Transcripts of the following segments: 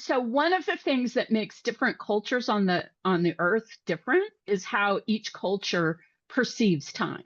So one of the things that makes different cultures on the earth different is how each culture perceives time.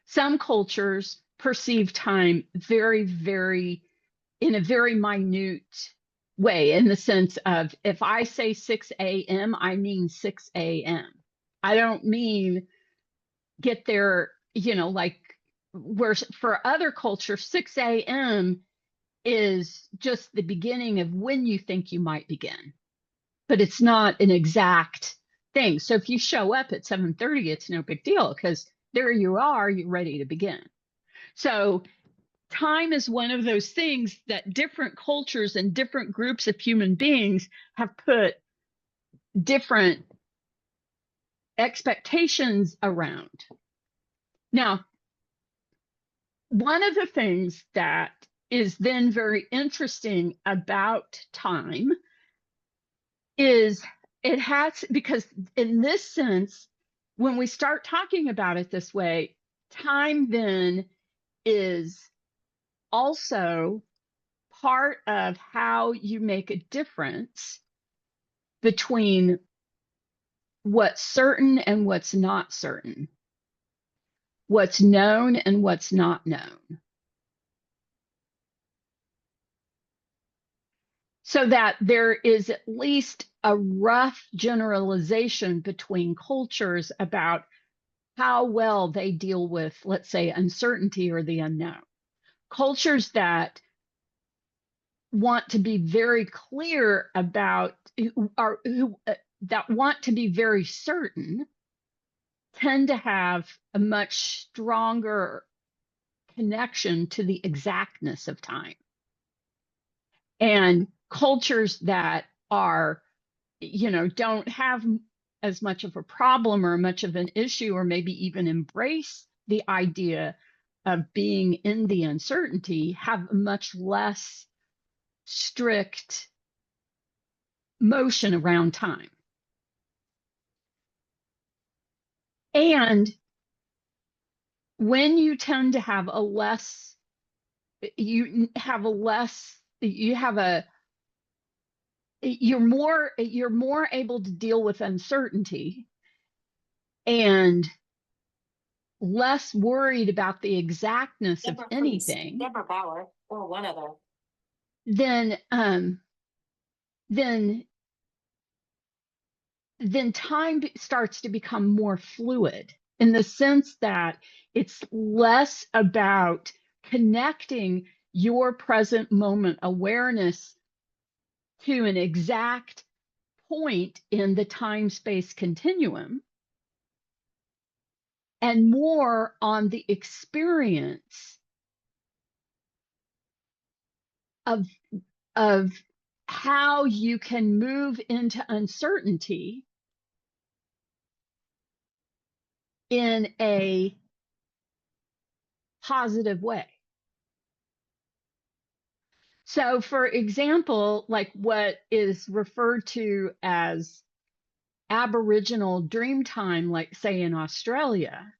Some cultures perceive time very, very in a very minute way, in the sense of if I say 6 a.m., I mean 6 a.m. I don't mean get there, like where for other cultures, 6 a.m. is just the beginning of when you think you might begin, but it's not an exact thing. So if you show up at 7:30, it's no big deal because there you are, you're ready to begin. So time is one of those things that different cultures and different groups of human beings have put different expectations around. Now, one of the things that is then very interesting about time is it has, because in this sense, when we start talking about it this way, time then is also part of how you make a difference between what's certain and what's not certain, what's known and what's not known. So that there is at least a rough generalization between cultures about how well they deal with, let's say, uncertainty or the unknown. Cultures that want to be very clear about, that want to be very certain, tend to have a much stronger connection to the exactness of time. And cultures that are, don't have as much of a problem or much of an issue, or maybe even embrace the idea of being in the uncertainty, have much less strict motion around time. And when you tend to have a less, you have a less, you have a, you're more able to deal with uncertainty and less worried about the exactness of anything, Deborah Bauer, or one other. then time starts to become more fluid, in the sense that it's less about connecting your present moment awareness to an exact point in the time-space continuum, and more on the experience of how you can move into uncertainty in a positive way. So, for example, like what is referred to as Aboriginal dream time, like say in Australia,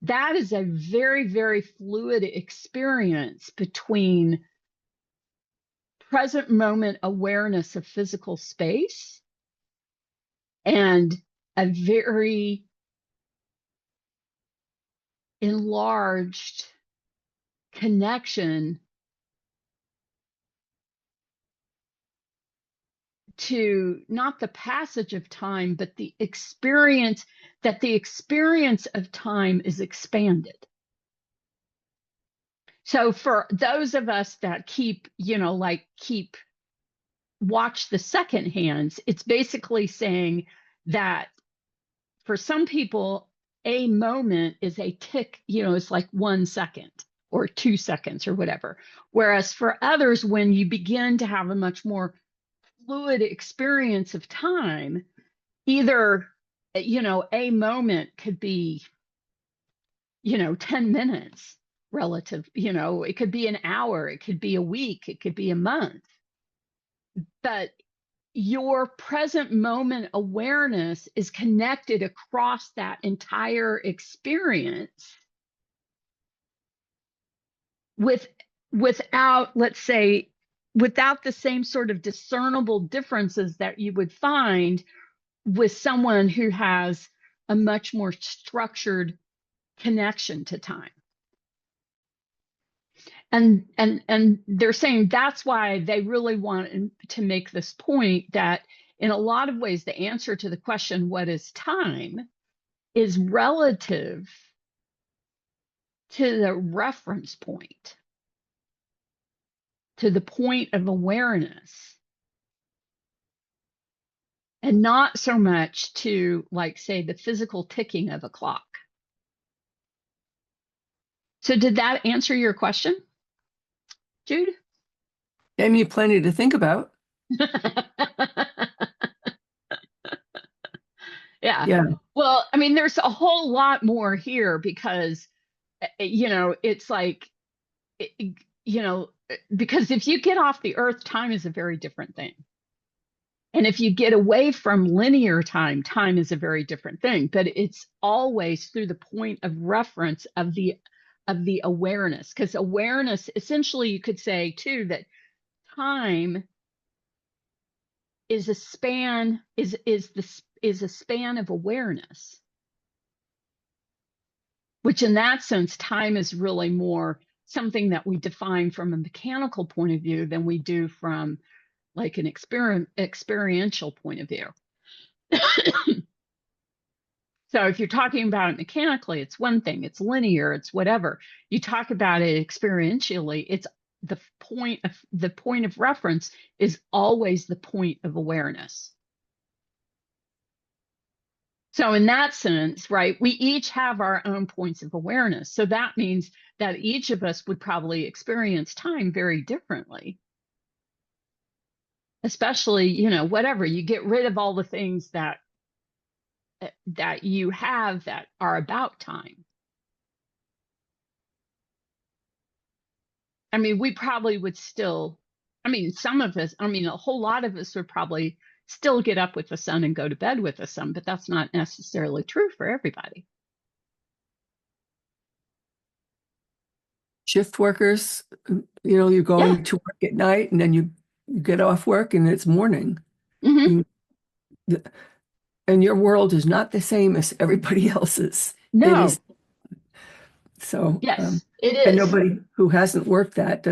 that is a very, very fluid experience between present moment awareness of physical space and a very enlarged connection to not the passage of time, but the experience, that the experience of time is expanded. So for those of us that keep watch the second hands, it's basically saying that for some people, a moment is a tick, it's like 1 second or 2 seconds or whatever. Whereas for others, when you begin to have a much more fluid experience of time, either, a moment could be, 10 minutes relative, it could be an hour, it could be a week, it could be a month. But your present moment awareness is connected across that entire experience without, let's say, without the same sort of discernible differences that you would find with someone who has a much more structured connection to time. And they're saying that's why they really want to make this point that in a lot of ways the answer to the question, what is time, is relative to the reference point, to the point of awareness, and not so much to, like, say, the physical ticking of a clock. So did that answer your question, Jude? Gave me plenty to think about. Yeah. Yeah. Well, I mean, there's a whole lot more here because, it's like, because if you get off the earth, time is a very different thing. And if you get away from linear time, time is a very different thing. But it's always through the point of reference of the awareness, because awareness, essentially, you could say too that time is a span is a span of awareness, which in that sense, time is really more something that we define from a mechanical point of view than we do from like an experiential point of view. So if you're talking about it mechanically, it's one thing, it's linear, it's whatever. You talk about it experientially, it's the point of reference is always the point of awareness. So in that sense, right, we each have our own points of awareness. So that means that each of us would probably experience time very differently. Especially, whatever, you get rid of all the things that you have that are about time. I mean, we probably would still, some of us, a whole lot of us would probably still get up with the sun and go to bed with the sun, but that's not necessarily true for everybody. Shift workers, you're going to work at night and then you get off work and it's morning. Mm-hmm. And your world is not the same as everybody else's. No. It is. So, yes, it is. And nobody who hasn't worked that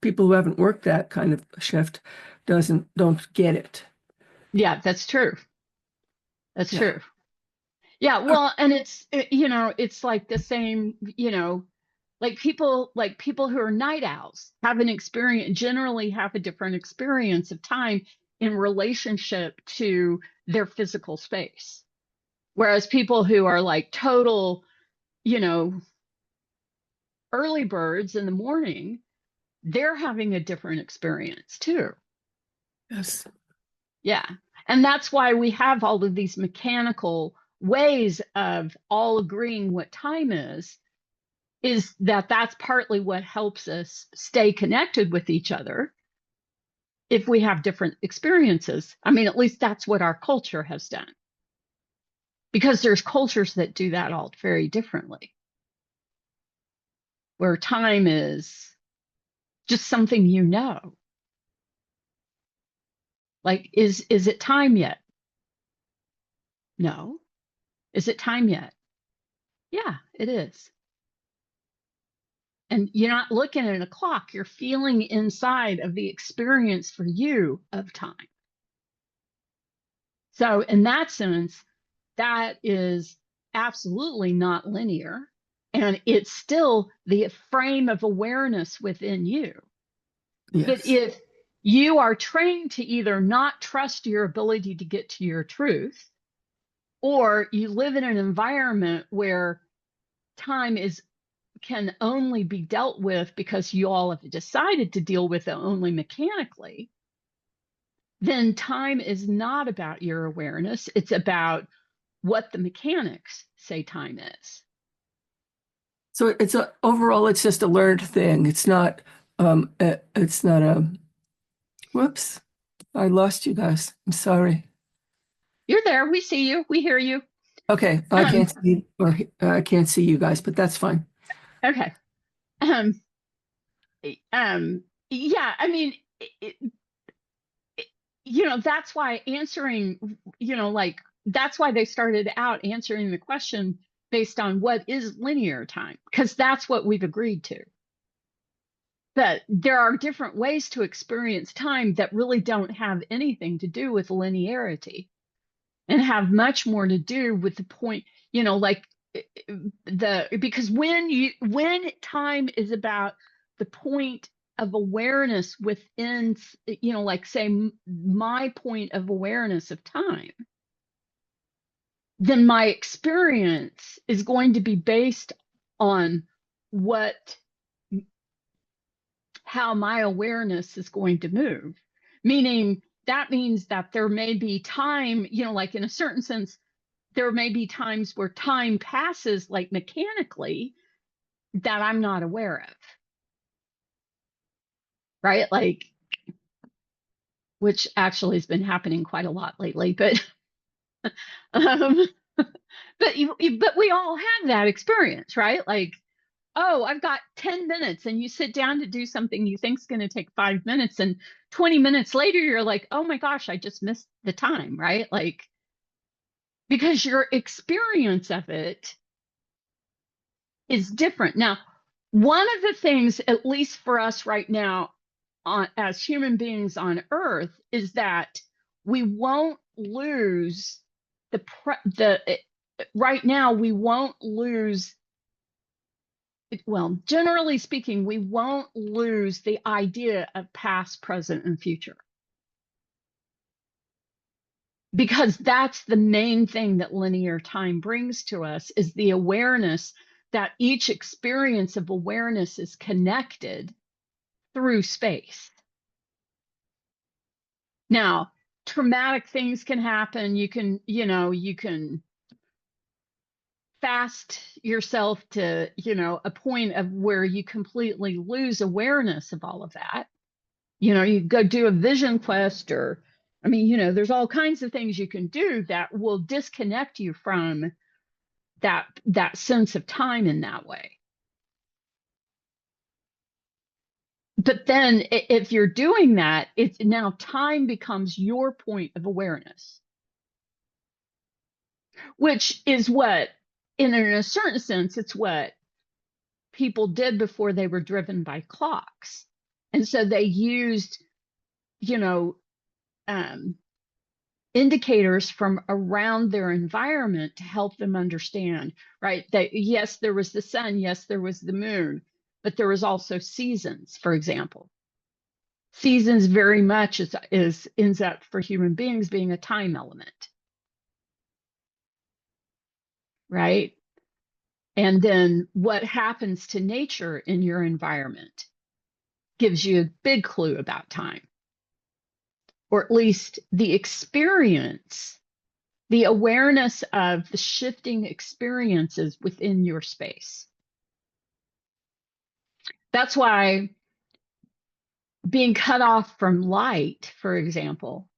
people who haven't worked that kind of shift don't get it. Yeah, that's true. That's true. Yeah, well, and it's, it's like the same, like people who are night owls generally have a different experience of time in relationship to their physical space. Whereas people who are like total, early birds in the morning, they're having a different experience too. Yes. Yeah. And that's why we have all of these mechanical ways of all agreeing what time is that's partly what helps us stay connected with each other if we have different experiences. At least that's what our culture has done. Because there's cultures that do that all very differently, where time is just something Like, is it time yet? No. Is it time yet? Yeah, it is. And you're not looking at a clock, you're feeling inside of the experience for you of time. So in that sense, that is absolutely not linear. And it's still the frame of awareness within you. Yes. But if you are trained to either not trust your ability to get to your truth, or you live in an environment where time can only be dealt with because you all have decided to deal with it only mechanically, then time is not about your awareness. It's about what the mechanics say time is. So overall, it's just a learned thing. It's not a, whoops, I lost you guys. I'm sorry. You're there. We see you. We hear you. Okay. I can't see you guys, but that's fine. Okay. Yeah, it, that's why answering, like, that's why they started out answering the question based on what is linear time, because that's what we've agreed to. That there are different ways to experience time that really don't have anything to do with linearity and have much more to do with the point, like because when time is about the point of awareness within, like say my point of awareness of time, then my experience is going to be based on how my awareness is going to move. Meaning that means that there may be time, like in a certain sense, there may be times where time passes like mechanically that I'm not aware of. Right? Like, which actually has been happening quite a lot lately, but um, but we all have that experience, right? Like, oh, I've got 10 minutes, and you sit down to do something you think is going to take 5 minutes, and 20 minutes later, you're like, oh my gosh, I just missed the time, right? Like, because your experience of it is different. Now, one of the things, at least for us right now, as human beings on Earth, is that we won't lose right now, we won't lose. Well, generally speaking, we won't lose the idea of past, present, and future. Because that's the main thing that linear time brings to us, is the awareness that each experience of awareness is connected through space. Now, traumatic things can happen. You can fast yourself to, a point of where you completely lose awareness of all of that. You go do a vision quest, or, there's all kinds of things you can do that will disconnect you from that sense of time in that way. But then if you're doing that, it's now time becomes your point of awareness, which is what, in a certain sense, it's what people did before they were driven by clocks. And so they used, indicators from around their environment to help them understand, right? That yes, there was the sun, yes, there was the moon, but there was also seasons, for example. Seasons very much ends up for human beings being a time element, right? And then what happens to nature in your environment gives you a big clue about time, or at least the experience, the awareness of the shifting experiences within your space. That's why being cut off from light, for example,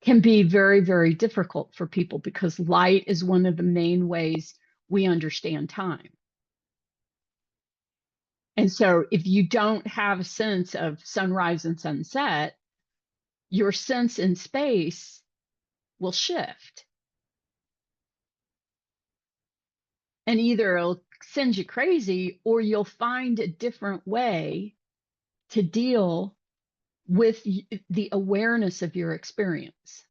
can be very, very difficult for people, because light is one of the main ways we understand time. And so if you don't have a sense of sunrise and sunset, your sense in space will shift. And either it'll send you crazy, or you'll find a different way to deal with the awareness of your experience.